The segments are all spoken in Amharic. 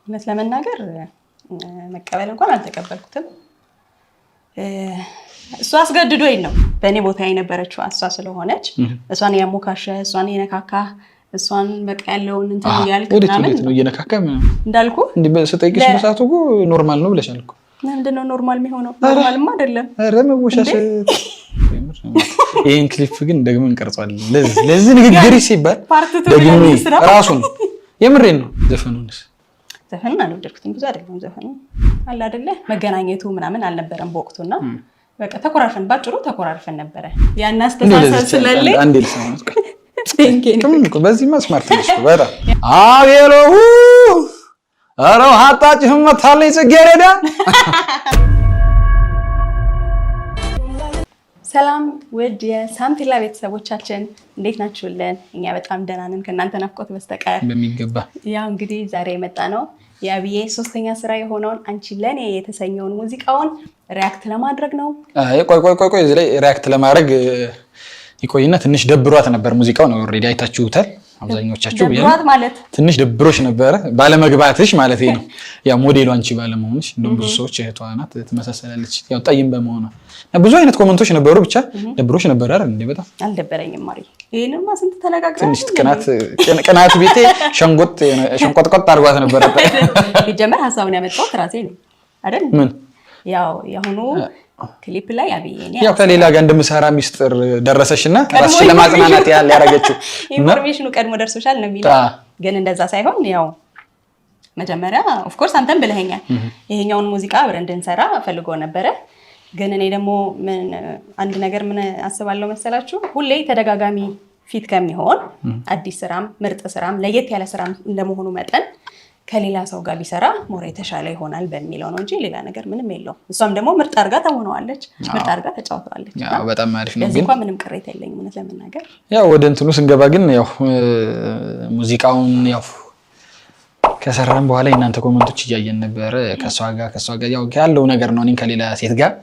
እውነት ለመናገር መቀበል እንኳን አልተቀበልኩትም። እሷ አስገድዶኝ ነው በእኔ ቦታ የነበረችው እሷ ስለሆነች እሷን ያሞካሸ እሷን የነካካ እሷን በቃ ያለውን እንትን ይያልክ ምናምን ነው እየነካካ እንዳልኩ እንዴ በሰጠይቅሽ በሰዓቱ እኮ ኖርማል ነው ብለሻል እኮ። ምንድነው ኖርማል የሚሆነው? ኖርማልማ አይደለም። ኧረ መወሻሸ ይሄን ክሊፕ ግን ደግሞ እንቀርጻለን። ለዚህ ንግግር ሲባል ደግሞ ራሱን የምሬን ነው። ዘፈኑን አልወደድኩትም። ብዙ አይደለም ዘፈኑ አለ አይደለ መገናኘቱ ምናምን አልነበረም በወቅቱና በቃ ተኮራርፈን ባጭሩ ተኮራርፈን ነበረ። ያን አስተሳሰብ ስለሌለ አንዴ ልሰማት ቆይ በዚህ መስማር ትንሽ በራ አቤሎ አረው ሀጣጭህም መታለኝ ጽጌረዳ። ሰላም ውድ የሳምቲላ ቤተሰቦቻችን እንዴት ናችሁልን? እኛ በጣም ደህና ነን ከእናንተ ናፍቆት በስተቀር በሚገባ። ያው እንግዲህ ዛሬ የመጣ ነው የአብዬ ሶስተኛ ስራ የሆነውን አንቺ ለኔ የተሰኘውን ሙዚቃውን ሪያክት ለማድረግ ነው። ቆይ እዚህ ላይ ሪያክት ለማድረግ ይቆይና ትንሽ ደብሯት ነበር ሙዚቃውን ኦሬዲ አይታችሁታል አብዛኞቻችሁ። ደብሯት ማለት ትንሽ ደብሮሽ ነበር ባለመግባትሽ ማለት ነው። ያ ሞዴሉ አንቺ ባለመሆንሽ እንደውም ብዙ ሰዎች እህቷ ናት ትመሳሰላለች ያው ጠይም በመሆኗ ብዙ አይነት ኮሜንቶች ነበሩ። ብቻ ደብሮሽ ነበር አይደል እንዴ? በጣም አልደበረኝም ማሪ። ይሄንማ ስንት ተነጋግረን ትንሽ ቅናት ቤቴ ሸንቆጥቆጥ አድርጓት ነበር። ይጀምር ሐሳቡን ያመጣው ራሴ ነው አይደል? ምን ያው የሆኑ ክሊፕ ላይ አብዬኔ ያው ከሌላ ጋር እንደምሰራ ሚስጥር ደረሰሽና ራስሽ ለማጽናናት ያለ ያረጋችሁ ኢንፎርሜሽኑ ቀድሞ ደርሶሻል ነው የሚለው። ግን እንደዛ ሳይሆን ያው መጀመሪያ ኦፍ ኮርስ አንተም ብለኸኛል ይሄኛውን ሙዚቃ አብረን እንድንሰራ ፈልጎ ነበረ። ግን እኔ ደግሞ አንድ ነገር ምን አስባለሁ መሰላችሁ? ሁሌ ተደጋጋሚ ፊት ከሚሆን አዲስ ስራም ምርጥ ስራም ለየት ያለ ስራም እንደመሆኑ መጠን ከሌላ ሰው ጋር ቢሰራ ሞር የተሻለ ይሆናል በሚለው ነው እንጂ ሌላ ነገር ምንም የለውም። እሷም ደግሞ ምርጥ አድርጋ ተውነዋለች፣ ምርጥ አድርጋ ተጫውተዋለች። ያው በጣም አሪፍ ነው። ግን እንኳን ምንም ቅሬታ የለኝም እውነት ለመናገር። ያው ወደ እንትኑ ስንገባ ግን ያው ሙዚቃውን ያው ከሰራን በኋላ እናንተ ኮሜንቶች እያየን ነበር። ከሷ ጋር ያው ያለው ነገር ነው እኔን ከሌላ ሴት ጋር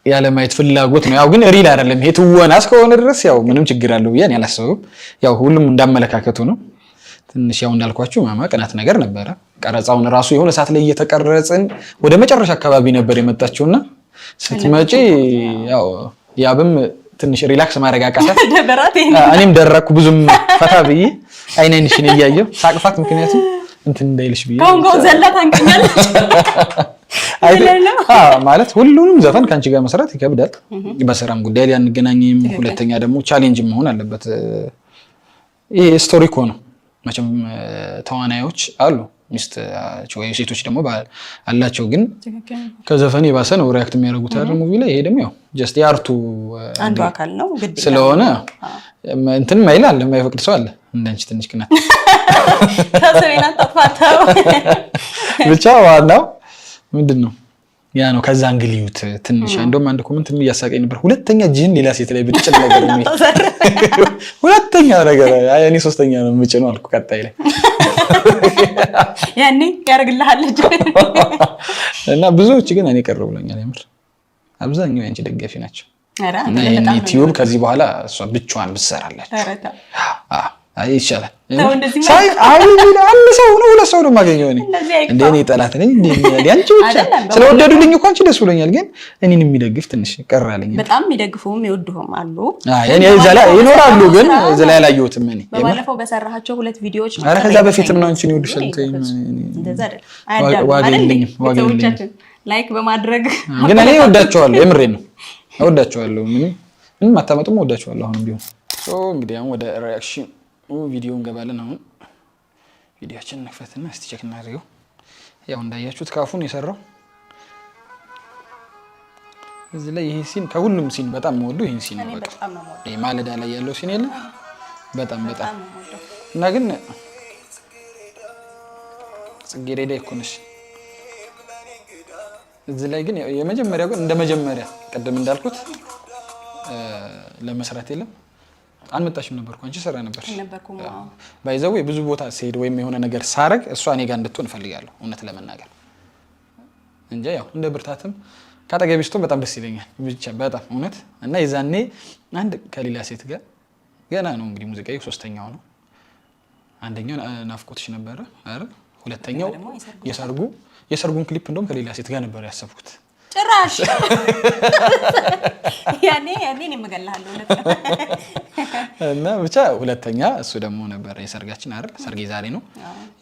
ያለ ማየት ፍላጎት ነው። ያው ግን ሪል አይደለም ይሄ ትወና እስከሆነ ድረስ ያው ምንም ችግር አለው ብዬ እኔ አላስብም። ያው ሁሉም እንዳመለካከቱ ነው። ትንሽ ያው እንዳልኳችሁ ማማ ቅናት ነገር ነበረ። ቀረጻውን ራሱ የሆነ ሰዓት ላይ እየተቀረጽን ወደ መጨረሻ አካባቢ ነበር የመጣችውና ስትመጪ ያው ያብም ትንሽ ሪላክስ ማድረግ አቃታት። እኔም ደረኩ ብዙም ፈታ ብዬ አይነንሽን እያየሁ ሳቅፋት ምክንያቱም እንትን እንዳይልሽ ብዬ ኮንጎ ዘላት አንቀኛለች ማለት ሁሉንም ዘፈን ካንቺ ጋር መስራት ይከብዳል። በስራም ጉዳይ ላይ አንገናኝም። ሁለተኛ ደግሞ ቻሌንጅ መሆን አለበት። ይሄ ስቶሪ እኮ ነው። መቼም ተዋናዮች አሉ ሚስት ወይ ሴቶች ደግሞ አላቸው። ግን ከዘፈን የባሰ ነው ሪያክት የሚያደርጉት አይደል ሙቪ ላይ። ይሄ ደግሞ ያው ጀስት የአርቱ አንዱ አካል ነው ግድ ስለሆነ እንትን ማይላል የማይፈቅድ ሰው አለ እንዳንቺ ትንሽ ቅናት ከሰቤና ተፋታው ብቻ ዋናው ምንድነው ያ ነው። ከዛ እንግሊዩት ትንሽ እንደውም አንድ ኮሜንት እያሳቀኝ ነበር። ሁለተኛ ጂን ሌላ ሴት ላይ ብትጭል ነገር ነው ሁለተኛ ነገር እኔ ሶስተኛ ነው የምጭነው አልኩ። ቀጣይ ላይ ያኔ ያርግልሃል እና ብዙዎች ግን እኔ ቀርብ ብለኛል። የምር አብዛኛው ያንቺ ደጋፊ ናቸው። እና ይሄን ዩቲዩብ ከዚህ በኋላ እሷ ብቻዋን ብትሰራላችሁ ይሻላል። ሳይ አንድ ሰው ነው ሁለት ሰው ነው የማገኘው እኔ እንደኔ ጠላት ነኝ ያንቺ ብቻ ስለወደዱልኝ እኮ አንቺ ደስ ብሎኛል። ግን እኔን የሚደግፍ ትንሽ ቀራለኝ። በጣም የሚደግፉም ይወዱህም አሉ። እኔ ዘላ ይኖራሉ ግን ዘላ ያላየሁትም እኔ ባለፈው በሰራሃቸው ሁለት ቪዲዮዎች አረ ከዛ በፊትም ነው አንቺን ይወዱሻል። እንደዛ አይደል ዋጋ የለኝም ላይክ በማድረግ ግን እኔ እወዳቸዋለሁ። የምሬን ነው እወዳቸዋለሁ። ምንም አታመጡም እወዳቸዋለሁ። አሁን ቢሆን እንግዲህ አሁን ወደ ሪአክሽን ቪዲዮ እንገባለን። አሁን ቪዲዮአችንን እንክፈትና እስቲ ቼክ እናድርገው። ያው እንዳያችሁት ካፉን የሰራው እዚህ ላይ ይሄ ሲን ከሁሉም ሲን በጣም የምወደው ይሄን ሲን ነው። በቃ ይሄ ማለዳ ላይ ያለው ሲን የለ በጣም እና ግን ጽጌረዳ እኮ ነሽ እዚህ ላይ ግን የመጀመሪያው ግን እንደ መጀመሪያ ቀደም እንዳልኩት ለመስራት የለም አልመጣሽም ነበርኩ አንቺ ሰራ ነበርሽ ባይዘው ብዙ ቦታ ሲሄድ ወይም የሆነ ነገር ሳረግ እሷ እኔ ጋር እንድትሆን ፈልጋለሁ እውነት ለመናገር እንጂ ያው እንደ ብርታትም ካጠገቢስቶ በጣም ደስ ይለኛል ብቻ በጣም እውነት። እና የዛኔ አንድ ከሌላ ሴት ጋር ገና ነው እንግዲህ ሙዚቃው ሶስተኛው ነው። አንደኛው ናፍቆትሽ ነበር አይደል? ሁለተኛው የሰርጉን ክሊፕ እንደውም ከሌላ ሴት ጋር ነበር ያሰብኩት ጭራሽ ያኔ እምገልሃለሁ እና ብቻ ሁለተኛ እሱ ደግሞ ነበር የሰርጋችን አይደል ሰርጌ ዛሬ ነው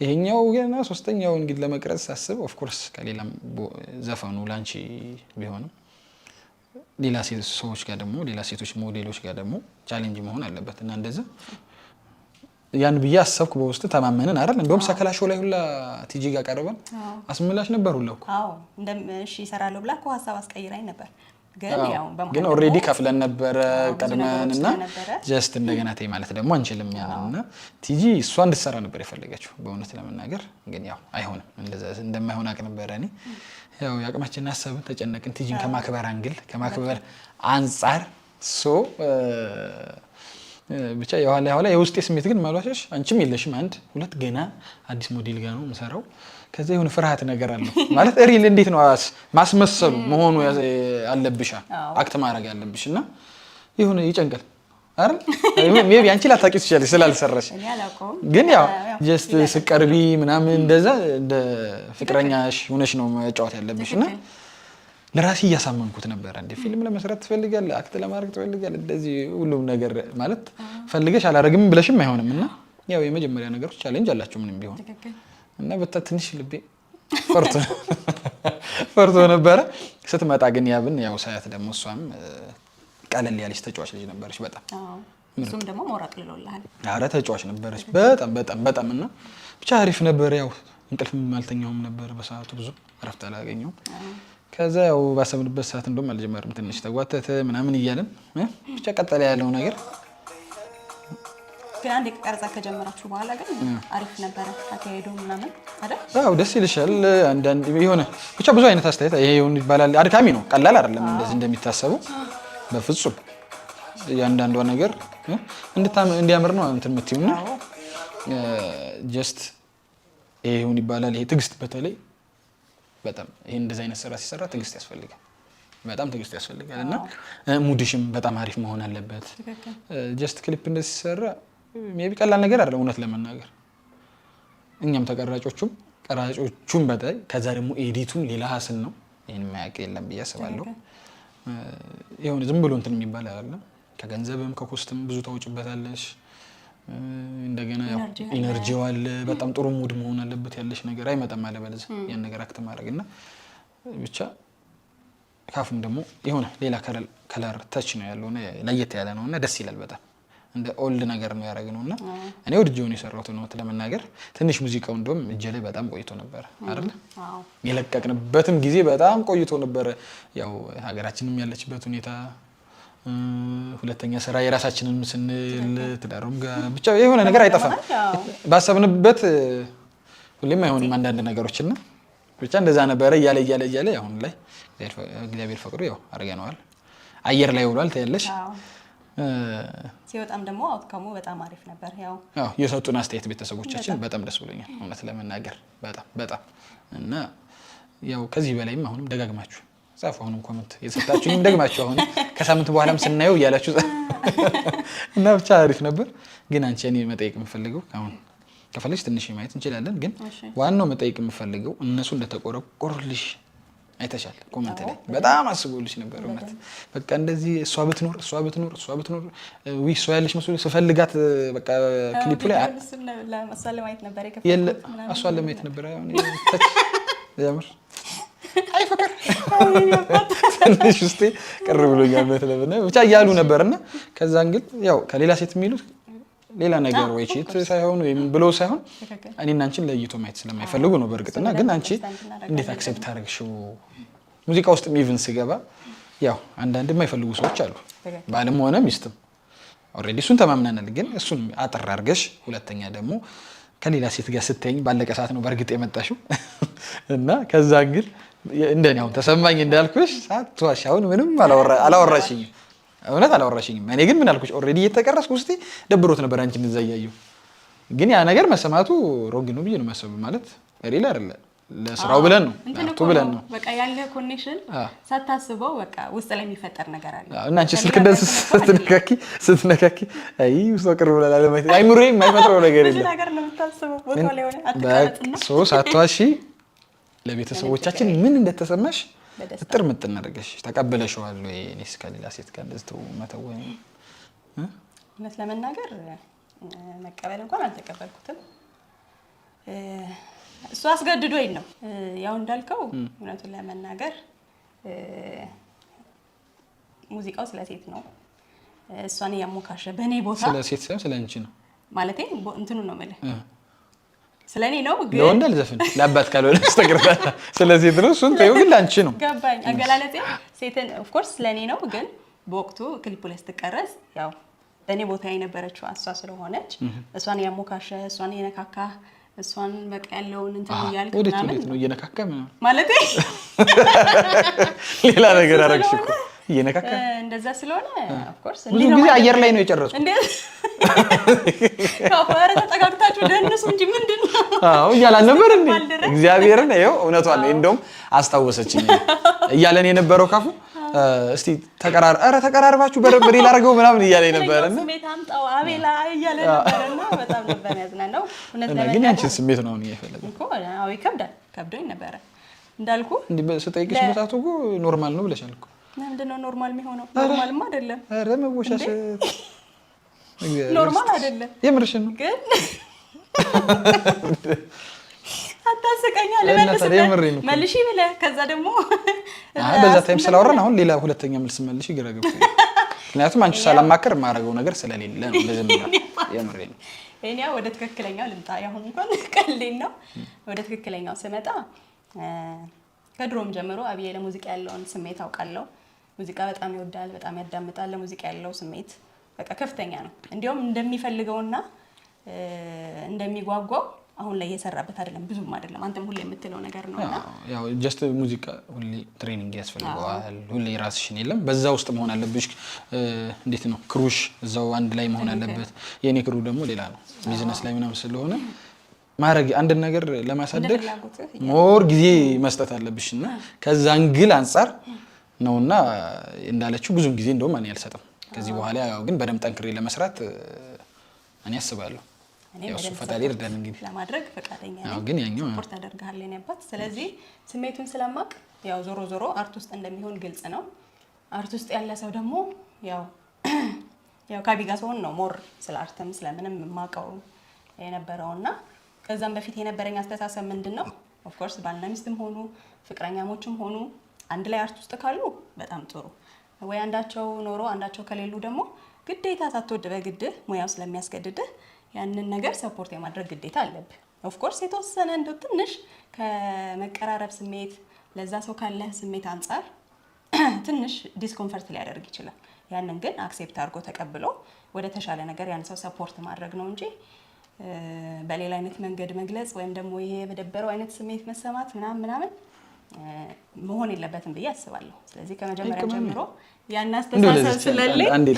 ይሄኛው ገና ሶስተኛው እንግዲህ ለመቅረጽ ሳስብ ኦፍ ኮርስ ከሌላም ዘፈኑ ላንቺ ቢሆንም ሌላ ሰዎች ጋር ደግሞ ሌላ ሴቶች ሞዴሎች ጋር ደግሞ ቻሌንጅ መሆን አለበት እና እንደዚህ ያን ብዬ አሰብኩ በውስጥ ተማመንን አይደል እንደውም ሰከላሾው ላይ ሁላ ቲጂ ጋር ቀርበን አስመላሽ ነበር ሁላ እኮ እሺ እሰራለሁ ብላ እኮ ሀሳብ አስቀይራኝ ነበር ግን ኦሬዲ ከፍለን ነበር ቀድመንና ጀስት እንደገና ተይ ማለት ደግሞ አንችልም ያለና ቲጂ እሷ እንድትሰራ ነበር የፈለገችው በእውነት ለመናገር ግን ያው አይሆንም እንደዛ እንደማይሆን አቅ ነበር እኔ ያው ያቅማችን አሰብን ተጨነቅን ቲጂን ከማክበር ከማክበር አንፃር ብቻ የኋላ የውስጤ ስሜት ግን ማሏሸሽ አንቺም የለሽም አንድ ሁለት ገና አዲስ ሞዴል ጋር ነው የምሰራው ከዛ የሆነ ፍርሃት ነገር አለው ማለት ሪል እንዴት ነው ማስመሰሉ መሆኑ አለብሽ አክት ማድረግ ያለብሽና የሆነ ይጨንቀል አይደል ሜቢ አንቺ ላታውቂ ትችላለሽ ስላልሰራሽ ግን ያው ጀስት ስቀርቢ ምናምን እንደዛ እንደ ፍቅረኛሽ ሆነሽ ነው መጫወት ያለብሽና ለራሴ እያሳመንኩት ነበር እንደ ፊልም ለመስራት ትፈልጋለህ አክት ለማድረግ ትፈልጋለህ እንደዚህ ሁሉም ነገር ማለት ፈልገሽ አላረግም ብለሽም አይሆንምና ያው የመጀመሪያ ነገሮች ቻሌንጅ አላችሁ ምንም ቢሆን እና በትንሽ ልቤ ፈርቶ ነበረ ስትመጣ ግን ያብን ያው ሳያት ደግሞ እሷም ቀለል ያለች ተጫዋች ልጅ ነበረች በጣም እሱም ደግሞ ሞራቅ ልሎልሃል ኧረ ተጫዋች ነበረች በጣም እና ብቻ አሪፍ ነበር ያው እንቅልፍ ማልተኛውም ነበር በሰዓቱ ብዙ እረፍት አላገኘሁም ከዛ ያው ባሰብንበት ሰዓት እንደውም አልጀመርም ትንሽ ተጓተተ ምናምን እያለን ብቻ ቀጠለ ያለው ነገር ግን አንዴ ቀረጻ ከጀመራችሁ በኋላ ግን አሪፍ ነበር አካሄዱ ምናምን አይደል አዎ ደስ ይልሻል አንዳንድ የሆነ ብቻ ብዙ አይነት አስተያየት ይሄ ይባላል አድካሚ ነው ቀላል አይደለም እንደዚህ እንደሚታሰበው በፍጹም ያንዳንዷ ነገር እንዲያምር ነው እንትን የምትይውና ጀስት ይሄ ይባላል ይሄ ትግስት በተለይ በጣም ይሄ እንደዚህ አይነት ስራ ሲሰራ ትግስት ያስፈልጋል በጣም ትግስት ያስፈልጋል እና ሙድሽም በጣም አሪፍ መሆን አለበት ጀስት ክሊፕ እንደዚህ ሲሰራ ሜቢ ቀላል ነገር አይደለም እውነት ለመናገር እኛም ቀራጮቹም በጣም ከዛ ደግሞ ኤዲቱም ሌላ ሀስል ነው ይሄን ማያውቅ የለም ብዬ አስባለሁ የሆነ ዝም ብሎ እንትን የሚባል አይደለም ከገንዘብም ከኮስትም ብዙ ታውጭበታለሽ እንደገና ያው ኢነርጂው አለ በጣም ጥሩ ሙድ መሆን አለበት ያለሽ ነገር አይመጣም አለበለዚያ ያን ነገር አክት ማድረግና ብቻ ካፍም ደግሞ የሆነ ሌላ ከለር ተች ነው ያለውና ለየት ያለ ነውና ደስ ይላል በጣም እንደ ኦልድ ነገር ነው ያደረግነውና እኔ ወድጄው ነው የሰራሁት ነው ለመናገር ትንሽ ሙዚቃው እንደውም እጄ ላይ በጣም ቆይቶ ነበር አይደል የለቀቅንበትም ጊዜ በጣም ቆይቶ ነበር ያው ሀገራችንም ያለችበት ሁኔታ ሁለተኛ ስራ የራሳችንን ስንል ትዳሩም ጋር ብቻ የሆነ ነገር አይጠፋም ባሰብንበት ሁሌም አይሆንም አንዳንድ ነገሮችና ብቻ እንደዛ ነበር እያለ አሁን ላይ እግዚአብሔር ፈቅዶ ያው አርገናል አየር ላይ ውሏል ታያለሽ ሲወጣም ደግሞ አውትካሙ በጣም አሪፍ ነበር ያው የሰጡን አስተያየት ቤተሰቦቻችን በጣም ደስ ብሎኛል እውነት ለመናገር በጣም እና ያው ከዚህ በላይም አሁንም ደጋግማችሁ ጻፉ አሁንም ኮሜንት የሰጣችሁኝ ደግማችሁ አሁን ከሳምንት በኋላም ስናየው ያላችሁ እና ብቻ አሪፍ ነበር ግን አንቺ እኔ መጠየቅ የምፈልገው አሁን ከፈለግሽ ትንሽ ማየት እንችላለን ግን ዋናው መጠየቅ የምፈልገው እነሱ እንደተቆረቆሩልሽ አይተሻል ኮሜንት ላይ በጣም አስቦልሽ ነበር እውነት በቃ እንደዚህ እሷ ብትኖር ወይ እሷ ያለሽ መስሎ ስፈልጋት በቃ ክሊፑ ላይ ለማሳለ ማየት ነበር እሷ ለማየት ነበር ያምር አይ ፍቅር ትንሽ ውስጤ ቅር ብሎኛል በተለበነ ብቻ እያሉ ነበርና ከዛ እንግዲህ ያው ከሌላ ሴት የሚሉት ሌላ ነገር ወይ ቺት ሳይሆን ወይ ብሎ ሳይሆን እኔና አንቺን ለይቶ ማየት ስለማይፈልጉ ነው በርግጥና ግን አንቺ እንዴት አክሴፕት አድርግሽው ሙዚቃ ውስጥ ኢቭን ሲገባ ያው አንዳንድ የማይፈልጉ ሰዎች አሉ ባለም ሆነ ሚስትም ኦሬዲ እሱን ተማምናናል ግን እሱን አጥር አድርገሽ ሁለተኛ ደግሞ ከሌላ ሴት ጋር ስትተኝ ባለቀ ሰዓት ነው በርግጥ የመጣሽው እና ከዛ እንግዲህ እንደኔ አሁን ተሰማኝ እንዳልኩሽ ሳትዋሽ አሁን ምንም አላወራሽኝም እውነት አላወራሽኝም እኔ ግን ምን አልኩሽ ኦሬዲ እየተቀረስኩ እስቲ ደብሮት ነበር አንቺን እዛ ያያዩ ግን ያ ነገር መሰማቱ ሮግ ነው ብዬ ነው መሰብ ማለት ሪል አይደለ ለስራው ብለን ነው ለአርቱ ብለን ነው በቃ ያለ ኮኔክሽን ሳታስበው በቃ ውስጥ ላይ የሚፈጠር ነገር አለ እና አንቺ ስልክ እንደዚህ ስትነካኪ አይ ውስጥ ቅርብ ብላ ለማለት አይምሮዬ የማይፈጥረው ነገር የለም ነገር ነው የምታስበው ቦታው ላይ ሆነ አትቀመጥና ሳትዋሺ ለቤተሰቦቻችን ምን እንደተሰማሽ ጥር ምጥን አድርገሽ ተቀበለሽዋል ወይ እኔስ ከሌላ ሴት ጋር እንደዚህ መተወኝ እውነት ለመናገር መቀበል እንኳን አልተቀበልኩትም እሱ አስገድዶኝ ነው ያው እንዳልከው እውነቱን ለመናገር ሙዚቃው ስለ ሴት ነው እሷን ያሞካሸ በኔ ቦታ ስለ ሴት ሳይሆን ስለ አንቺ ነው ማለቴ እንትኑ ነው ማለት ስለኔ ነው ግን ለወንድ አልዘፍን ለአባት ካልሆነስተግርታ ስለ ሴት ነው እሱን ተይው ግን ላንቺ ነው ገባኝ አገላለጼ ሴትን ኦፍ ኮርስ ስለኔ ነው ግን በወቅቱ ክሊፑ ላይ ስትቀረጽ ያው በኔ ቦታ የነበረችው እሷ ስለሆነች እሷን ያሞካሸ እሷን የነካካ እሷን በቃ ያለውን እንትን ይያልክ ወዴት ነው እየነካካ ማለት ሌላ ነገር አረግሽ እኮ እየነካካ እንደዛ ስለሆነ ኦፍ ኮርስ ብዙ ጊዜ አየር ላይ ነው የጨረስኩት እንዴ ካፈረ ተጠጋግታችሁ ደንሱ እንጂ ምንድነው አዎ እያላን ነበር እንዴ እግዚአብሔርን ይኸው እውነቷን ነው እንደውም አስታወሰችኝ እያለን የነበረው ካፉ እስቲ ተቀራርባችሁ በረብሪ ላርገው ምናምን እያለኝ ነበርና ስሜት አምጣው አቤላ እያለ ነበርና በጣም ነበር ያዝናናው እና ግን አንቺ ስሜት ነው ነው የፈለገው እኮ አዎ ይከብዳል ከብዶኝ ነበር እንዳልኩ እንዴ በስጠይቅሽ በታቱ እኮ ኖርማል ነው ብለሻል እኮ ምንድነው ኖርማል የሚሆነው ኖርማልማ አይደለም ኧረ መወሻሽ ኖርማል አይደለም የምርሽ ነው ግን አታስቀኛ ለምን መልሺ ብለህ ከዛ ደግሞ በዛ ታይም ስላወራን አሁን ሌላ ሁለተኛ መልስ መልሺ ይገረገብ ምክንያቱም አንቺ ሳላማከር ማረገው ነገር ስለሌለ ነው ለዝም የምሬ ነው እኔ ወደ ትክክለኛው ልምጣ ያሁን እንኳን ቀልዴን ነው ወደ ትክክለኛው ስመጣ ከድሮም ጀምሮ አብዬ ለሙዚቃ ያለውን ስሜት አውቃለሁ ሙዚቃ በጣም ይወዳል በጣም ያዳምጣል ለሙዚቃ ያለው ስሜት በቃ ከፍተኛ ነው እንዲያውም እንደሚፈልገውና እንደሚጓጓው አሁን ላይ እየሰራበት አይደለም ብዙም አይደለም አንተም ሁሌ የምትለው ነገር ነውና ያው ጀስት ሙዚቃ ሁሌ ትሬኒንግ ያስፈልገዋል ሁሌ ራስሽን የለም በዛ ውስጥ መሆን አለብሽ እንዴት ነው ክሩሽ እዛው አንድ ላይ መሆን አለበት የኔ ክሩ ደግሞ ሌላ ነው ቢዝነስ ላይ ምናምን ስለሆነ ማረግ አንድ ነገር ለማሳደግ ሞር ጊዜ መስጠት አለብሽና ከዛ አንግል አንፃር ነውና እንዳለችው ብዙም ጊዜ እንደውም እኔ አልሰጥም ከዚህ በኋላ ያው ግን በደም ጠንክሬ ለመስራት እኔ አስባለሁ ያው እሱ ፈጣሪ ይርዳን እንግዲህ ለማድረግ ፈቃደኛ ነኝ ግን ያኛው ስፖርት አደርጋለሁ የኔ አባት ስለዚህ ስሜቱን ስለማቅ ያው ዞሮ አርት ውስጥ እንደሚሆን ግልጽ ነው አርት ውስጥ ያለ ሰው ደግሞ ያው ካቢጋ ሰውን ነው ሞር ስለ አርትም ስለምንም ማቀው የነበረውና ከዛም በፊት የነበረኝ አስተሳሰብ ምንድነው ኦፍ ኮርስ ባልና ሚስትም ሆኑ ፍቅረኛሞችም ሆኑ አንድ ላይ አርት ውስጥ ካሉ በጣም ጥሩ ወይ አንዳቸው ኖሮ አንዳቸው ከሌሉ ደግሞ ግዴታ ሳትወድ በግድ ሙያው ስለሚያስገድድህ ያንን ነገር ሰፖርት የማድረግ ግዴታ አለብህ ኦፍ ኮርስ የተወሰነ እንደው ትንሽ ከመቀራረብ ስሜት ለዛ ሰው ካለ ስሜት አንፃር ትንሽ ዲስኮምፈርት ሊያደርግ ይችላል ያንን ግን አክሴፕት አድርጎ ተቀብሎ ወደ ተሻለ ነገር ያን ሰው ሰፖርት ማድረግ ነው እንጂ በሌላ አይነት መንገድ መግለጽ ወይም ደግሞ ይሄ በደበረው አይነት ስሜት መሰማት ምናምን መሆን የለበትም ብዬ አስባለሁ ስለዚህ ከመጀመሪያ ጀምሮ ያን አስተሳሰብ ስለሌለ አንዴ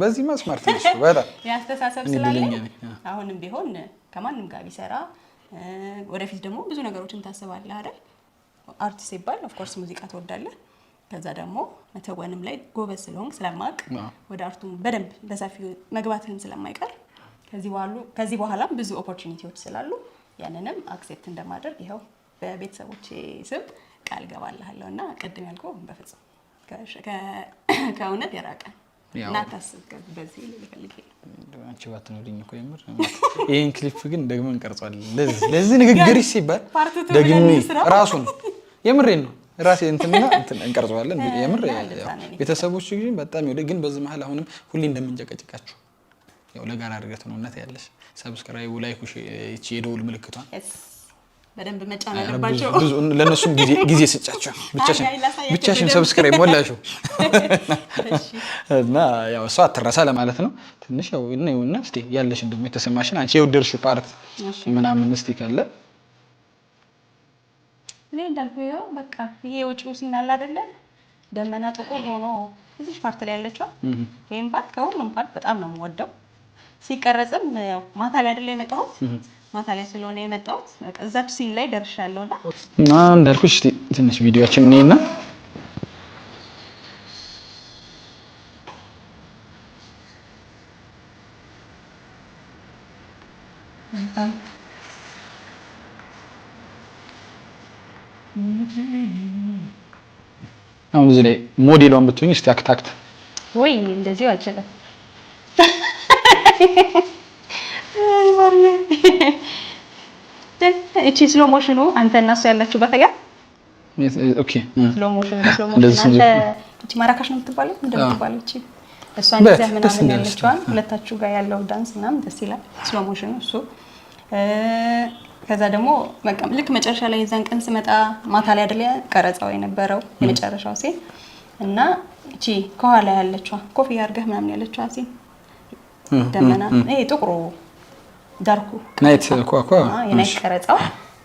በዚህ መስማርት ነሽ በጣም ያስተሳሰብ ስለሌለ አሁንም ቢሆን ከማንም ጋር ቢሰራ ወደፊት ደግሞ ብዙ ነገሮችን ታስባለህ አይደል አርቲስት ሲባል ኦፍ ኮርስ ሙዚቃ ትወዳለህ ከዛ ደግሞ መተወንም ላይ ጎበዝ ስለሆንክ ስለማቅ ወደ አርቱም በደንብ በሰፊው መግባትህን ስለማይቀር ከዚህ በኋላም ብዙ ኦፖርቹኒቲዎች ስላሉ ያንንም አክሴፕት እንደማደርግ ይሄው በቤተሰቦቼ ስም ቃል ገባልሃለሁና ቀድም ያልከው በፍጹም ከእውነት የራቀ እናታስብ በዚህ ልፈልግ አንቺ ባትኖርኝ እኮ የምር ይሄን ክሊፕ ግን ደግሞ እንቀርጻለን ለዚህ ንግግር ሲባል ደግሜ ራሱን የምሬን ነው ራሴ እንትና እንቀርጻለን የምር ቤተሰቦች ግን በጣም ይወደ ግን በዚህ መሀል አሁንም ሁሌ እንደምንጨቀጭቃችሁ ያው ለጋራ እድገት ነው እናት ያለሽ ሰብስክራይብ ላይክ እቺ የደውል ምልክቷን በደንብ መጫን አለባቸው ለነሱም ጊዜ ስጫቸው ብቻሽን ሰብስክራይብ ሞላሽው እና ያው እሷ አትረሳ ለማለት ነው ትንሽ ያው እና እስቲ ያለሽ እንደም የተሰማሽን አንቺ የወደድሽው ፓርት ምናምን እስቲ ካለ እንዳልኩህ በቃ ይሄ ውጪው ሲናል አይደለ ደመና ጥቁር ሆኖ እዚህ ፓርት ላይ ያለችው ይሄን ፓርት ከሁሉም ፓርት በጣም ነው የምወደው ሲቀረጽም ያው ማታ ላይ አይደለ የመጣሁት ማታ ላይ ስለሆነ የመጣሁት እዛች ሲል ላይ ደርሻለሁና እንዳልኩሽ ትንሽ ቪዲዮአችን ነውና አሁን እዚህ ላይ ሞዴሏን ብትሆኚ እስቲ አክታክት ወይ እንደዚህ አልችልም። እቺ ስሎ ሞሽኑ አንተ እና እሱ ያላችሁ በተጋ ኦኬ ስሎ ሞሽኑ አንተ እቺ ማራካሽ ነው የምትባለው እንደምትባለው እቺ እሷ እንደዚህ ምናምን ያለችዋን ሁለታችሁ ጋር ያለው ዳንስ ምናምን ደስ ይላል። ስሎ ሞሽኑ እሱ ከዛ ደግሞ በቃ ልክ መጨረሻ ላይ የዛን ቀን ስመጣ ማታ ላይ አይደለ ቀረጻው የነበረው የመጨረሻው ሲን እና እቺ ከኋላ ያለችዋ ኮፊያ አድርገህ ምናምን ያለችዋ ሲን ደመና ይሄ ጥቁሩ ዳርኩ ናይት ኳኳ የናይት ቀረጻው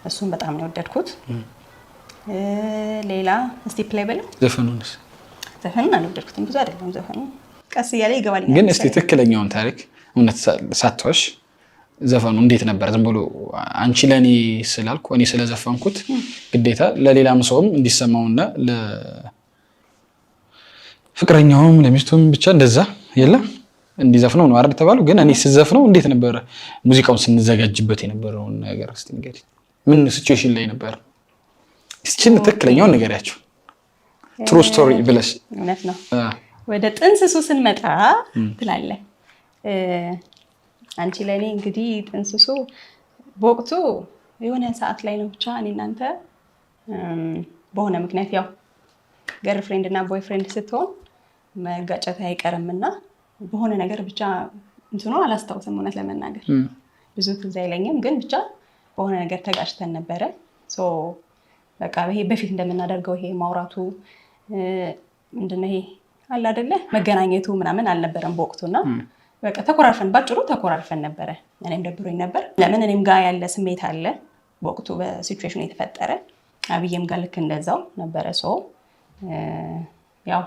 እሱን በጣም ነው የወደድኩት። ሌላ እስቲ ፕሌይ በለው ዘፈኑን አልወደድኩትም ብዙ አይደለም ዘፈኑ ቀስ እያለ ይገባል። ግን እስቲ ትክክለኛውን ታሪክ እውነት ሳትዋሽ ዘፈኑ እንዴት ነበር? ዝም ብሎ አንቺ ለኔ ስላልኩ እኔ ስለዘፈንኩት ግዴታ ለሌላም ሰውም እንዲሰማውና ለፍቅረኛውም ለሚስቱም ብቻ እንደዛ የለም እንዲዘፍነው ነው አይደል ተባለው። ግን እኔ ስዘፍነው እንዴት ነበር ሙዚቃውን ስንዘጋጅበት የነበረው ነገር እስቲ ንገሪኝ። ምን ሲቹዌሽን ላይ ነበር? እስቲ ትክክለኛውን ንገሪያቸው። ትሩ ስቶሪ ብለሽ እውነት ነው። ወደ ጥንስሱ ስንመጣ ትላለህ አንቺ ለኔ እንግዲህ ጥንስሱ በወቅቱ የሆነ ሰዓት ላይ ነው ብቻ እኔ እናንተ በሆነ ምክንያት ያው ገርል ፍሬንድ እና ቦይ ፍሬንድ ስትሆን መጋጨት አይቀርምና በሆነ ነገር ብቻ እንትኑ አላስታውስም እውነት ለመናገር ብዙ ትዝ አይለኝም። ግን ብቻ በሆነ ነገር ተጋጭተን ነበረ። ሶ በቃ ይሄ በፊት እንደምናደርገው ይሄ ማውራቱ ምንድነው ይሄ አለ አይደለ መገናኘቱ ምናምን አልነበረም በወቅቱና በቃ ተኮራርፈን ባጭሩ ተኮራርፈን ነበረ። እኔም ደብሮኝ ነበር። ለምን እኔም ጋር ያለ ስሜት አለ በወቅቱ በሲቹዌሽኑ የተፈጠረ አብዬም ጋር ልክ እንደዛው ነበረ። ሶ ያው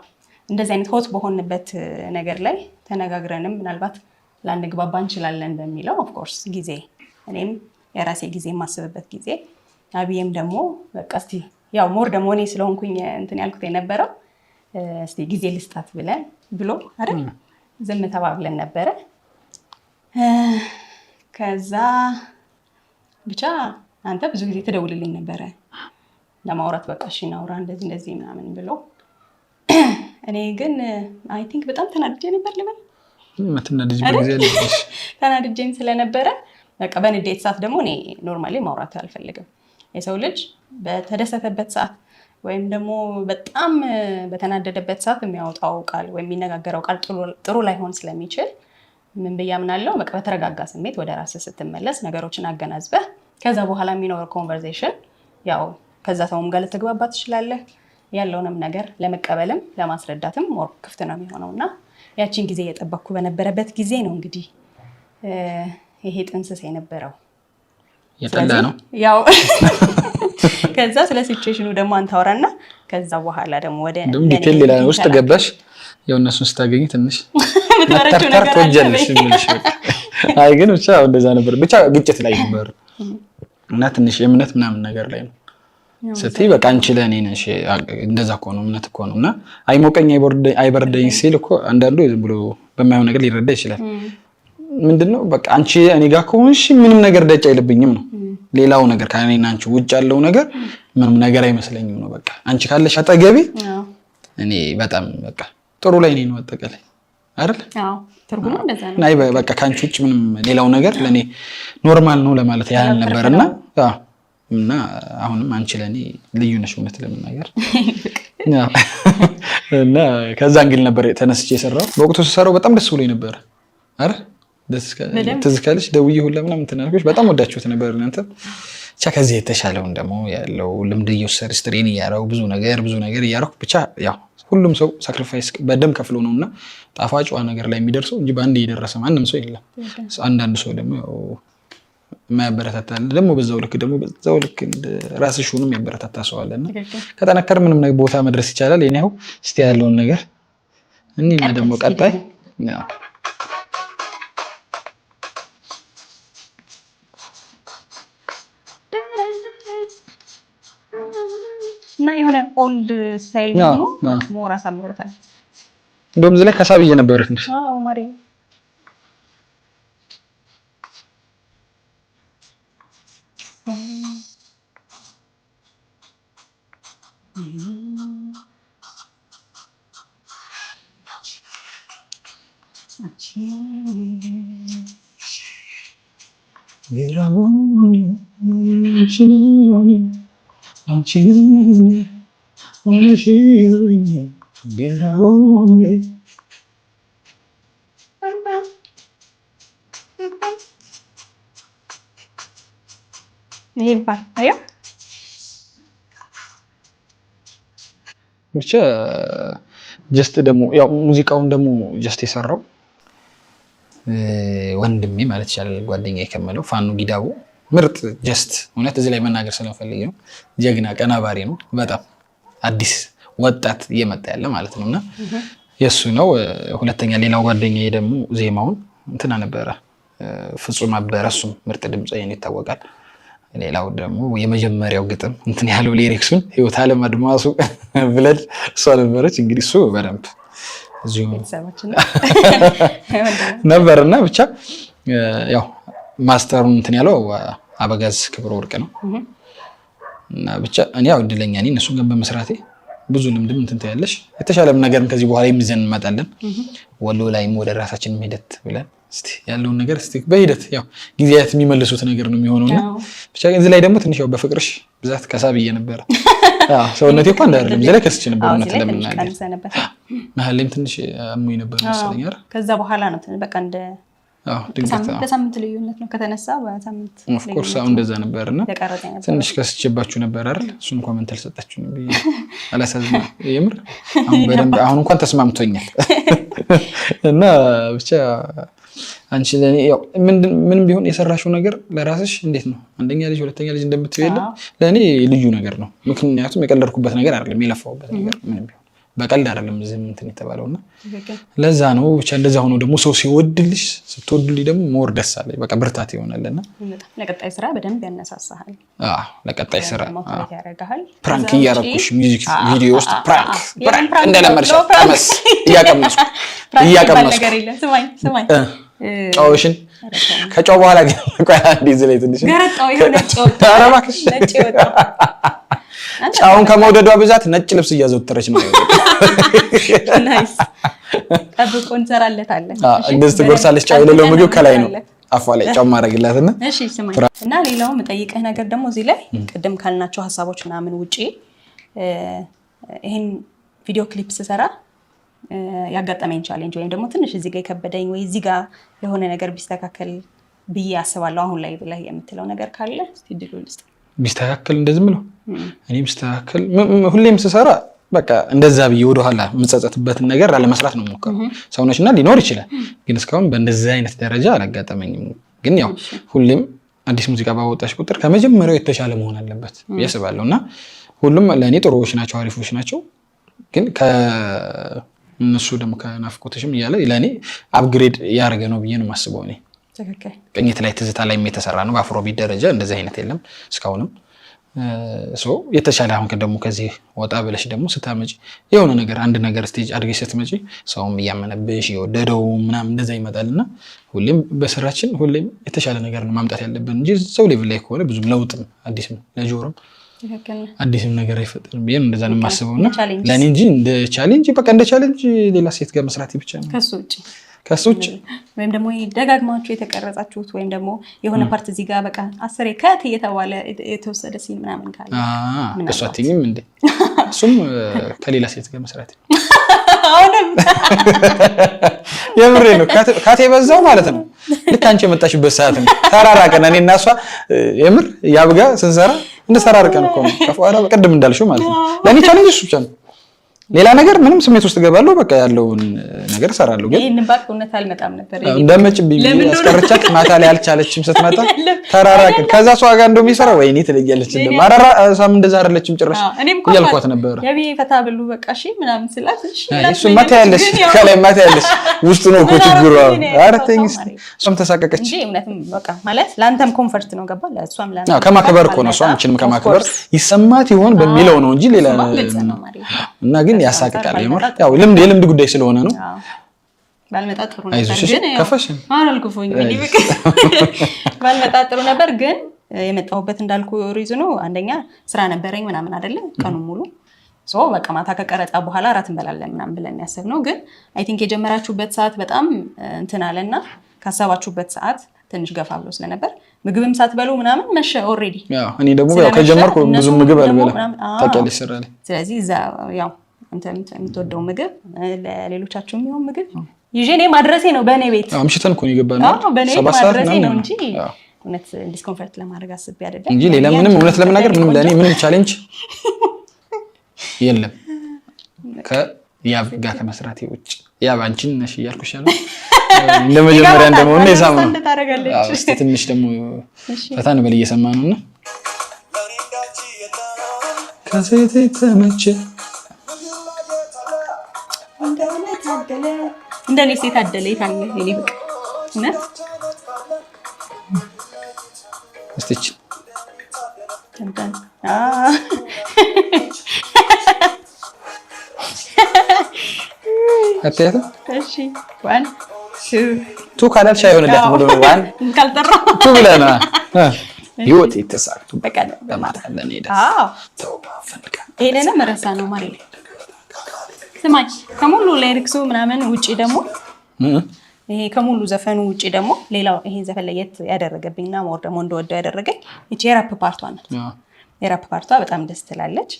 እንደዚህ አይነት ሆት በሆንበት ነገር ላይ ተነጋግረንም ምናልባት ላንግባባ እንችላለን በሚለው ኦፍ ኮርስ ጊዜ እኔም የራሴ ጊዜ የማስብበት ጊዜ አብዬም ደግሞ በቃ እስቲ ያው ሞር ደግሞ እኔ ስለሆንኩኝ እንትን ያልኩት የነበረው እስቲ ጊዜ ልስጣት ብሎ አይደል ዝም ተባብለን ነበረ። ከዛ ብቻ አንተ ብዙ ጊዜ ትደውልልኝ ነበረ ለማውራት በቃ እሺ እናውራ እንደዚህ ምናምን ብሎ እኔ ግን አይ ቲንክ በጣም ተናድጄ ነበር ልበል ማትናድጄ በጊዜ አለሽ ተናድጄም ስለነበረ በቃ በንዴት ሰዓት ደግሞ እኔ ኖርማሊ ማውራት አልፈልግም። የሰው ልጅ በተደሰተበት ሰዓት ወይም ደግሞ በጣም በተናደደበት ሰዓት የሚያወጣው ቃል ወይም የሚነጋገረው ቃል ጥሩ ላይሆን ስለሚችል ምን ብያምናለሁ በቃ በተረጋጋ ስሜት ወደ ራስህ ስትመለስ ነገሮችን አገናዝበህ ከዛ በኋላ የሚኖር ኮንቨርሴሽን ያው ከዛ ሰውም ጋር ልትግባባ ትችላለህ። ያለውንም ነገር ለመቀበልም ለማስረዳትም ሞር ክፍት ነው የሚሆነውና ያቺን ጊዜ እየጠበቅኩ በነበረበት ጊዜ ነው እንግዲህ ይሄ ጥንስስ የነበረው የጠላ ነው ያው ከዛ ስለ ሲቹዌሽኑ ደግሞ አንተ አወራና ከዛ በኋላ ደግሞ ወደ ዲቴል ሌላ ውስጥ ገባሽ። ያው እነሱን ስታገኝ ትንሽ ተርተር ተወጀልሽ ምንሽ በቃ አይ ግን ብቻ እንደዛ ነበር። ብቻ ግጭት ላይ ነበር እና ትንሽ የእምነት ምናምን ነገር ላይ ነው ስትይ በቃ አንቺ ለኔ ነሽ እንደዛ እኮ ነው እምነት እኮ ነውና አይሞቀኝ አይበርደኝ ሲል እኮ አንዳንዱ ዝም ብሎ በማይሆን ነገር ሊረዳ ይችላል። ምንድነው በቃ አንቺ እኔ ጋር ከሆንሽ ምንም ነገር ደጭ አይልብኝም ነው። ሌላው ነገር ከእኔና አንቺ ውጭ ያለው ነገር ምንም ነገር አይመስለኝም ነው። በቃ አንቺ ካለሽ አጠገቤ እኔ በጣም በቃ ጥሩ ላይ ነኝ ነው አጠቃላይ አይደል? አዎ ትርጉሙ እንደዛ ነው። ናይ በቃ ካንቺ ውጭ ምንም ሌላው ነገር ለኔ ኖርማል ነው ለማለት ያህል ነበርና እና አሁንም አንቺ ለኔ ልዩ ነሽ እውነት ለመናገር እና ከዛ እንግዲህ ነበር ተነስቼ የሰራው በወቅቱ ሰራው በጣም ደስ ብሎኝ ነበር አይደል? ትዝ ካለሽ ደውዬ ሁላ ምናምን ተናልኩሽ በጣም ወዳችሁት ነበር እናንተ። ብቻ ከዚህ የተሻለውን ደግሞ ያለው ልምድ እየወሰድሽ ትሬን እያደረጉ ብዙ ነገር እያደረኩ ብቻ ያው ሁሉም ሰው ሳክሪፋይስ በደም ከፍሎ ነውና ጣፋጭዋ ነገር ላይ የሚደርሰው እንጂ በአንድ እየደረሰ ማንም ሰው የለም። አንዳንድ ሰው ደግሞ ያው የማያበረታታል ደግሞ በዛው ልክ ራስሽ ሆኖም ያበረታታ ሰው አለና ከጠነከር ምንም ነገር ቦታ መድረስ ይቻላል። የኔው እስቲ ያለውን ነገር እኔና ደግሞ ቀጣይ ያው እና የሆነ ኦልድ ስታይል ነው ሞራ ሳምሮታል እንደውም እዚህ ላይ ከሳብዬ ነበር ትንሽ ማሪ ብቻ ጀስት ደግሞ ያው ሙዚቃውን ደግሞ ጀስት የሰራው ወንድሜ ማለት ይችላል ጓደኛዬ ከመለው ፋኑ ጊዳቡ ምርጥ ጀስት እውነት እዚህ ላይ መናገር ስለፈልግ ነው። ጀግና ቀናባሪ ነው። በጣም አዲስ ወጣት እየመጣ ያለ ማለት ነውና የሱ ነው። ሁለተኛ ሌላው ጓደኛዬ ደግሞ ዜማውን እንትና ነበረ ፍጹም አበረ እሱም ምርጥ ድምጻዊ ነው ይታወቃል። ሌላው ደግሞ የመጀመሪያው ግጥም እንትን ያለው ሊሪክሱን ህይወት አለም አድማሱ ብለድ እሷ ነበረች። እንግዲህ እሱ በደንብ እዚሁ ነበርና ብቻ ያው ማስተሩን እንትን ያለው አበጋዝ ክብረ ወርቅ ነው እና ብቻ እኔ ያው እድለኛ ነኝ እነሱን ጋር በመስራቴ ብዙ ልምድም እንትን ታያለሽ። የተሻለም ነገርም ከዚህ በኋላ የሚዘን እንመጣለን። ወሎ ላይም ወደ ራሳችን ሂደት ብለን እስቲ ያለውን ነገር እስቲ በሂደት ያው ጊዜያት የሚመልሱት ነገር ነው የሚሆነውና ብቻ እዚህ ላይ ደግሞ ትንሽ ያው በፍቅርሽ ብዛት ከሳብዬ ነበር። ሰውነቴ እንኳን እንዳይደለም እዚህ ላይ ከስቼ ነበር እውነት ለምናገር መሀልም ትንሽ አሞኝ ነበር መሰለኝ አይደል። ከዛ በኋላ ነው በቃ እንደ በሳምንት ልዩነት ነው ከተነሳ በሳምንት ኦፍ ኮርስ አሁን እንደዛ ነበርና ትንሽ ከስቼባችሁ ነበር አይደል። እሱን ኮሜንት አልሰጣችሁም ብዬ አላሳዝንም የምር አሁን በደንብ አሁን እንኳን ተስማምቶኛል እና ብቻ አንቺ ለኔ ያው ምንም ቢሆን የሰራሽው ነገር ለራስሽ እንዴት ነው አንደኛ ልጅ ሁለተኛ ልጅ እንደምትይው የለም ለኔ ልዩ ነገር ነው። ምክንያቱም የቀለድኩበት ነገር አይደለም የለፋውበት ነገር ምንም ቢሆን በቀልድ አይደለም ዝም እንትን የተባለውና ለዛ ነው ብቻ እንደዛ ሆኖ ደግሞ ሰው ሲወድልሽ ስትወድልኝ ደግሞ ሞር ደስ አለኝ በቃ ብርታት ይሆናልና ለቀጣይ ስራ በደንብ ያነሳሳሃል። ለቀጣይ ስራ ያረጋሃል። ፕራንክ እያረኩሽ ሚውዚክ ቪዲዮ ውስጥ ፕራንክ እንደለመድሽ አመስ እያቀመስኩ ነገር የለም። ስማኝ ጫውሽን ከጫው በኋላ ግን ቆይ አንዴ ዝለይ ትንሽ ገረጣው የሆነ ጫው ታረባክሽ ጫውን ከመውደዷ ብዛት ነጭ ልብስ እያዘወተረች ነው። ናይስ ጠብቆ እንሰራለታለን። እንደዚህ ትጎርሳለች። ጫው የሌለው ምግብ ከላይ ነው አፏ ላይ ጫው ማድረግላትና እሺ ስማኝ እና ሌላው የምጠይቅህ ነገር ደግሞ እዚህ ላይ ቅድም ካልናቸው ሀሳቦች ምናምን ውጪ ይሄን ቪዲዮ ክሊፕ ስሰራ ያጋጠመኝ ቻሌንጅ ወይም ደግሞ ትንሽ እዚህ ጋር የከበደኝ ወይ እዚህ ጋር የሆነ ነገር ቢስተካከል ብዬ አስባለሁ አሁን ላይ ብለህ የምትለው ነገር ካለ እስቲ ድሉ ልስጥ። ቢስተካከል እንደዚህ ምለው እኔ ቢስተካከል ሁሌም ስሰራ በቃ እንደዛ ብዬ ወደ ኋላ የምጸጸትበትን ነገር አለመስራት ነው የምሞክረው። ሰውነችና ሊኖር ይችላል ግን እስካሁን በእንደዚህ አይነት ደረጃ አላጋጠመኝም። ግን ያው ሁሌም አዲስ ሙዚቃ ባወጣሽ ቁጥር ከመጀመሪያው የተሻለ መሆን አለበት ያስባለውና ሁሉም ለኔ ጥሩዎች ናቸው አሪፎች ናቸው። ግን እነሱ ደግሞ ከናፍቆትሽም እያለ ለኔ አፕግሬድ ያደረገ ነው ብዬ ነው የማስበው። እኔ ቅኝት ላይ ትዝታ ላይ የተሰራ ነው በአፍሮቢት ደረጃ እንደዚህ አይነት የለም እስካሁንም። የተሻለ አሁን ደግሞ ከዚህ ወጣ ብለሽ ደግሞ ስታመጪ የሆነ ነገር አንድ ነገር ስቴጅ አድርገሽ ስትመጪ ሰውም እያመነብሽ የወደደው ምናምን እንደዛ ይመጣልና ሁሌም በስራችን ሁሌም የተሻለ ነገር ነው ማምጣት ያለብን እንጂ ሰው ሌቭል ላይ ከሆነ ብዙም ለውጥም አዲስም ለጆሮም አዲስም ነገር አይፈጠርም ብዬ እንደዛ ነው የማስበውና ለኔ እንጂ እንደ ቻሌንጅ በቃ እንደ ቻሌንጅ ሌላ ሴት ጋር መስራት ብቻ ነው ከሱ ውጪ ወይም ደግሞ ደጋግማችሁ የተቀረጻችሁት ወይም ደግሞ የሆነ ፓርት እዚህ ጋር በቃ 10 ከት እየተባለ የተወሰደ ሲል ምናምን ካለ እሱ አትይኝም እንዴ? እሱም ከሌላ ሴት ጋር መስራት አሁንም የምሬ ነው ካቴ በዛው ማለት ነው። ልክ አንቺ የመጣሽበት ሰዓት ነው ተራራቀን እኔ እና እሷ የምር ያብጋ ስንሰራ እንደተራራቀን እኮ ነው። ከፏራ በቀደም እንዳልሽው ማለት ነው ለኔ ቻሌንጅ እሱ ብቻ ነው ሌላ ነገር ምንም ስሜት ውስጥ ገባለሁ በቃ ያለውን ነገር እሰራለሁ ግን ይሄን ባክ እውነት አልመጣም ነበር እንደመጭብኝ አስቀርቻት ማታ ላይ አልቻለችም ስትመጣ ተራራቅ ከዛ ሰው ጋር እንደውም ይሰራ ወይኔ ትለያለች እንደማራራ ሳም እንደዛ አይደለችም ጭራሽ ይልኳት ነበር የቢ ፈታ ብሉ በቃ እሺ ምናምን ስላት እሺ እሱ ማታ ያለሽ ከላይ ማታ ያለሽ ውስጥ ነው እኮ ችግሩ አረተኝስ እሷም ተሳቀቀች እንጂ እውነትም በቃ ማለት ላንተም ኮምፎርት ነው ገባ ለእሷም ላንተ ከማክበር እኮ ነው እሷ አንቺንም ከማክበር ይሰማት ይሆን በሚለው ነው እንጂ ሌላ እና ግን ያሳቅቃል ይኖር ያው የልምድ ጉዳይ ስለሆነ ነው ባልመጣ ጥሩ ነበር ግን አልኩኝ እንዴ በቃ ባልመጣ ጥሩ ነበር ግን የመጣሁበት እንዳልኩ ሪዝኑ አንደኛ ስራ ነበረኝ ምናምን አይደለ ቀኑ ሙሉ ሶ በቃ ማታ ከቀረጻ በኋላ አራት እንበላለን ምናምን ብለን ያሰብነው ግን አይ ቲንክ የጀመራችሁበት ሰዓት በጣም እንትን አለና ካሰባችሁበት ሰዓት ትንሽ ገፋ ብሎ ስለነበር ምግብም ሳትበሉ ምናምን መሸ ኦሬዲ ያው እኔ ደግሞ ያው ከጀመርኩ ብዙ ምግብ አልበላም ታውቂያለሽ ስራ ላይ ስለዚህ እዛ ያው የምትወደው ምግብ ለሌሎቻችሁ የሚሆን ምግብ ይዤ እኔ ማድረሴ ነው በእኔ ቤት አምሽተን እኮ ነው የገባነው 7 ሰዓት ነው እንጂ እውነት ዲስኮምፈርት ለማድረግ አስቤ አይደለም እንጂ ሌላ ምንም እውነት ለመናገር ምንም ለኔ ምንም ቻሌንጅ የለም ከያብ ጋር ከመስራቴ ውጭ ያብ አንቺን ነሽ እያልኩሽ ያለው ለመጀመሪያ እንደሆነ የሳምነው እስቲ ትንሽ ደግሞ ፈታ እንበል እየሰማን ነውና ከሴት ተመቸ እንደኔ ሴት አደለ ይታለ የኔ በቃ እውነት እስቲች ተንተን አትያታ እሺ 1 2 ካላልሽ አይሆንላትም ወደ 1 ካልጠራ 2 ብለና ህይወት የተሳክቱ በቃ በማታ ለኔዳ ተውባ ፈልጋ ይሄንን መረሳ ነው ማለት ስማኝ ከሙሉ ላይሪክሱ ምናምን ውጪ ደግሞ ይሄ ከሙሉ ዘፈኑ ውጪ ደግሞ ሌላው ይሄ ዘፈን ለየት ያደረገብኝና ሞር ደግሞ እንደወደው ያደረገኝ እቺ የራፕ ፓርቷ ናት የራፕ ፓርቷ በጣም ደስ ትላለች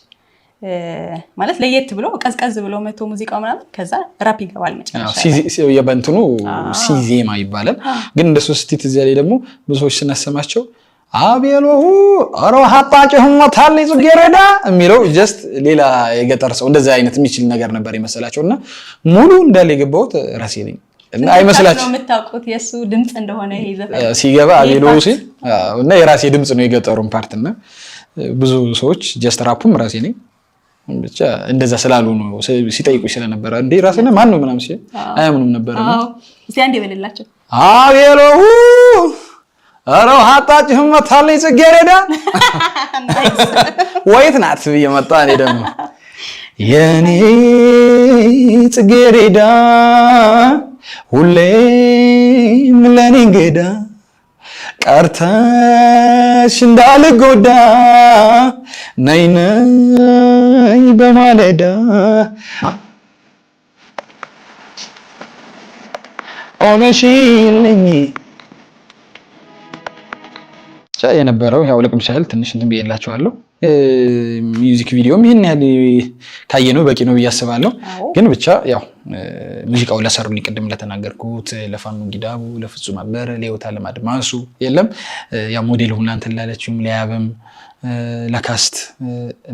ማለት ለየት ብሎ ቀዝቀዝ ብሎ መቶ ሙዚቃው ምናምን ከዛ ራፕ ይገባል መጨረሻ የበንትኑ ሲዜማ ይባላል ግን እንደሱ ስቲት እዚያ ላይ ደግሞ ብዙዎች ስናሰማቸው አቤሎ አሮ ሀጣጭህም ታል ይዝገረዳ የሚለው ጀስት ሌላ የገጠር ሰው እንደዛ አይነት የሚችል ነገር ነበር የመሰላቸውና ሙሉ እንዳለ የገባሁት ራሴ ነኝ እና አይመስላችሁ ነው የምታውቁት የሱ ድምጽ እንደሆነ ይሄ ዘፈን ሲገባ አቤሎ ሲል እና የራሴ ድምጽ ነው የገጠሩን ፓርትና ብዙ ሰዎች ጀስት ራፑም ራሴ ነኝ ብቻ እንደዛ ስላሉ ነው ሲጠይቁኝ ስለነበረ እንዴ ራስህ ማን ነው ምናምን ሲል አያምኑም ነበር አዎ እስቲ አንዴ በለላቸው አቤሎ አሮ ሀጣጭህም ታል ይዝገረዳ ወይት ናት እየመጣ እኔ ደግሞ የኔ ጽጌረዳ ሁሌም ለኔ እንግዳ ቀርተሽ እንዳልጎዳ ነይ ነይ በማለዳ ኦነሽልኝ የነበረው ያው ለቅምሻል ትንሽ እንትን ብዬላችኋለሁ ሚውዚክ ቪዲዮም ይሄን ያህል ካየነው በቂ ነው ብያስባለሁ ግን ብቻ ያው ሙዚቃው ለሰሩልኝ ቅድም ለተናገርኩት ለፋኑ ጊዳቡ ለፍጹም አበረ ለህይወት አለማድማሱ የለም ያ ሞዴል ሁሉ አንተ ላለችም ለያብም ለካስት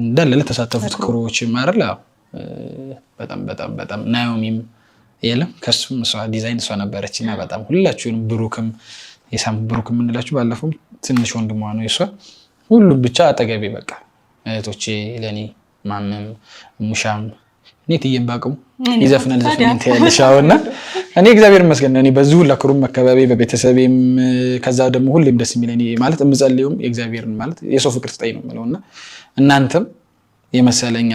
እንዳለ ለተሳተፉት ክሮች ማረላ በጣም በጣም በጣም ናዮሚም የለም ከሱም እሷ ዲዛይን እሷ ነበረችና በጣም ሁላችሁንም ብሩክም የሳም ብሩክም እንላችሁ ባለፈው ትንሽ ወንድሟ ነው እሷ ሁሉ ብቻ አጠገቤ በቃ እህቶቼ ለኔ ማምም ሙሻም ኔት ይየባቀው ይዘፍናል ዘፈን ያለሻውና እኔ እግዚአብሔር ይመስገን እኔ በዚህ ሁሉ አክሩም አካባቢ በቤተሰቤም ከዛ ደግሞ ሁሌም ደስ የሚለኝ ማለት እምጸልየውም የእግዚአብሔርን ማለት የሰው ፍቅር ስጠኝ ነው የምለውና እናንተም የመሰለኛ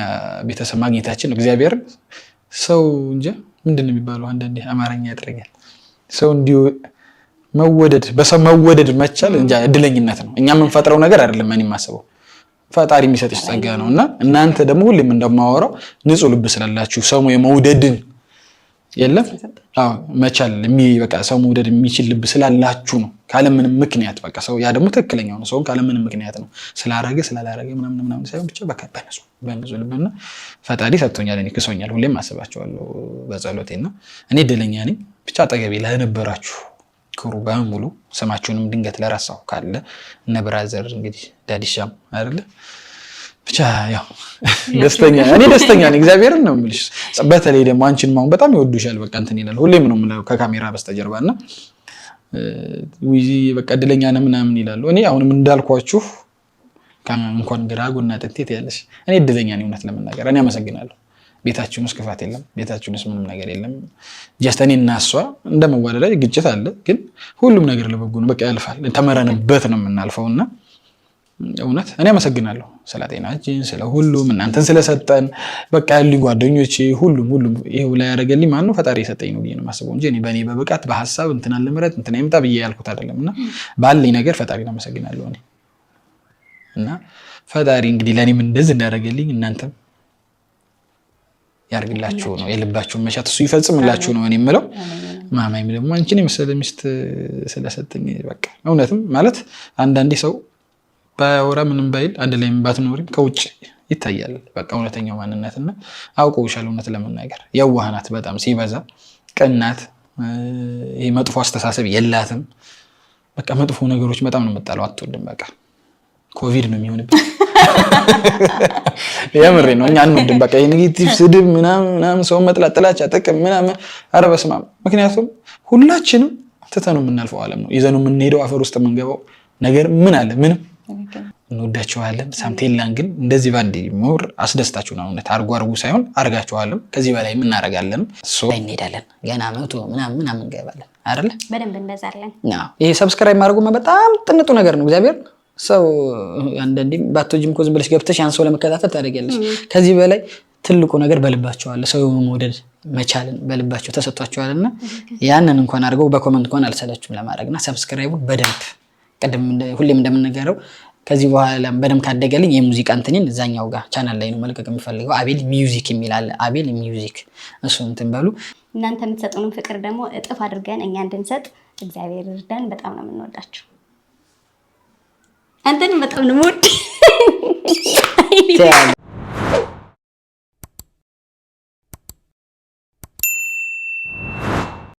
ቤተሰብ ማግኘታችን እግዚአብሔር ሰው እንጂ ምንድነው የሚባለው አንዳንዴ አማርኛ ያጥረኛል ሰው እንዲሁ መወደድ በሰው መወደድ መቻል እንጃ እድለኝነት ነው እኛ የምንፈጥረው ነገር አይደለም ማን ይማሰበው ፈጣሪ የሚሰጥሽ ጸጋ ነውና እናንተ ደግሞ ሁሌም እንደማወራው ንጹህ ልብ ስላላችሁ ሰው የመውደድን የለም አዎ መቻል በቃ ሰው መውደድ የሚችል ልብ ስላላችሁ ነው ካለምንም ምክንያት በቃ ሰው ያ ደግሞ ትክክለኛው ነው ሰው ካለምንም ምክንያት ነው ስላላረገ ምናምን ሳይሆን ብቻ በቃ በንጹህ ልብና ፈጣሪ ሰጥቶኛል እኔ ክሶኛል ሁሌም አስባቸዋለሁ በጸሎቴና እኔ እድለኛ ነኝ ብቻ አጠገቤ ለነበራችሁ ክሩ በሙሉ ስማችሁንም ድንገት ለራሳው ካለ እነ ብራዘር እንግዲህ ዳዲሻም አይደለ ብቻ ያው እኔ ደስተኛ ነኝ እግዚአብሔርን ነው የምልሽ። በተለይ ደግሞ አንቺን ማሁን በጣም ይወዱሻል በቃ እንትን ይላል ሁሌም ነው የምለው ከካሜራ በስተጀርባና በቃ እድለኛ ነህ ምናምን ይላሉ። እኔ አሁንም እንዳልኳችሁ እንኳን ግራ ጎና ጥንቴት ያለሽ እኔ እድለኛ ነኝ እውነት ለመናገር እኔ አመሰግናለሁ። ቤታችን ውስጥ ክፋት የለም፣ ቤታችን ውስጥ ምንም ነገር የለም። ጀስት እኔና እሷ እንደመዋደድ ግጭት አለ፣ ግን ሁሉም ነገር ለበጎ ነው። በቃ ያልፋል፣ ተመረንበት ነው የምናልፈውና እውነት እኔ አመሰግናለሁ ስለ ጤናችን፣ ስለ ሁሉም እናንተን ስለሰጠን በቃ ያሉ ጓደኞቼ ሁሉም ይሄው ላይ ያደረገልኝ ማን ነው ፈጣሪ የሰጠኝ ነው ብዬ ነው የማስበው እንጂ እኔ በእኔ በብቃት በሐሳብ እንትና ለምረት እንትና ይምጣ ብዬ ያልኩት አይደለምና ባለኝ ነገር ፈጣሪን አመሰግናለሁ እኔ እና ፈጣሪ እንግዲህ ለኔም እንደዚህ እንዳደረገልኝ እናንተም ያርግላችሁ ነው የልባችሁን መሻት እሱ ይፈጽምላችሁ ነው እኔ የምለው። ማማይም ደግሞ አንቺን የመሰለ ሚስት ስለሰጠኝ በቃ እውነትም ማለት አንዳንዴ ሰው ባወራ ምንም ባይል አንድ ላይ ባትኖሪም ከውጭ ይታያል በቃ እውነተኛው ማንነትና አውቀውሻል። እውነት ለመናገር የዋህናት በጣም ሲበዛ ቅናት፣ ይሄ መጥፎ አስተሳሰብ የላትም። በቃ መጥፎ ነገሮች በጣም ነው የምጣለው፣ አትወድም። በቃ ኮቪድ ነው የሚሆንበት የምሬ ነው። እኛ አንወድም በቃ የኔጌቲቭ ስድብ ምናምን ሰው መጥላት፣ ጥላቻ፣ ጥቅም ምናምን ኧረ በስመ አብ። ምክንያቱም ሁላችንም ትተነው የምናልፈው ዓለም ነው ይዘነው የምንሄደው አፈር ውስጥ የምንገባው ነገር ምን አለ ምንም እንወዳቸዋለን። ሳምቴላን ግን እንደዚህ ባንዲ ሞር አስደስታችሁና እውነት አርጉ ሳይሆን አርጋችኋለን። ከዚህ በላይ ምን እናረጋለን? እንሄዳለን ገና 100 ምናምን እንገባለን አይደለ? በደንብ እንበዛለን። ይሄ ሰብስክራይብ ማድረጉ በጣም ጥንጡ ነገር ነው። እግዚአብሔር ሰው አንዳንዴ ባትወጂም እኮ ዝም ብለሽ ገብተሽ ያን ሰው ለመከታተል ታደርጊያለሽ። ከዚህ በላይ ትልቁ ነገር በልባቸው አለ። ሰው መውደድ መቻልን በልባቸው ተሰጥቷቸዋልና ያንን እንኳን አድርገው በኮመንት እንኳን አልሰለችም ለማድረግና ሰብስክራይቡን በደንብ ቀደም ሁሌም እንደምንነገረው ከዚህ በኋላ በደንብ ካደገልኝ የሙዚቃ እንትኔን እዛኛው ጋር ቻናል ላይ ነው መልቀቅ የምፈልገው። አቤል ሚውዚክ የሚል አለ። አቤል ሚውዚክ እሱ እንትን በሉ። እናንተ የምትሰጡንን ፍቅር ደግሞ እጥፍ አድርገን እኛ እንድንሰጥ እግዚአብሔር ይርዳን። በጣም ነው የምንወዳችሁ። አንተን በጣም ነው የምወድ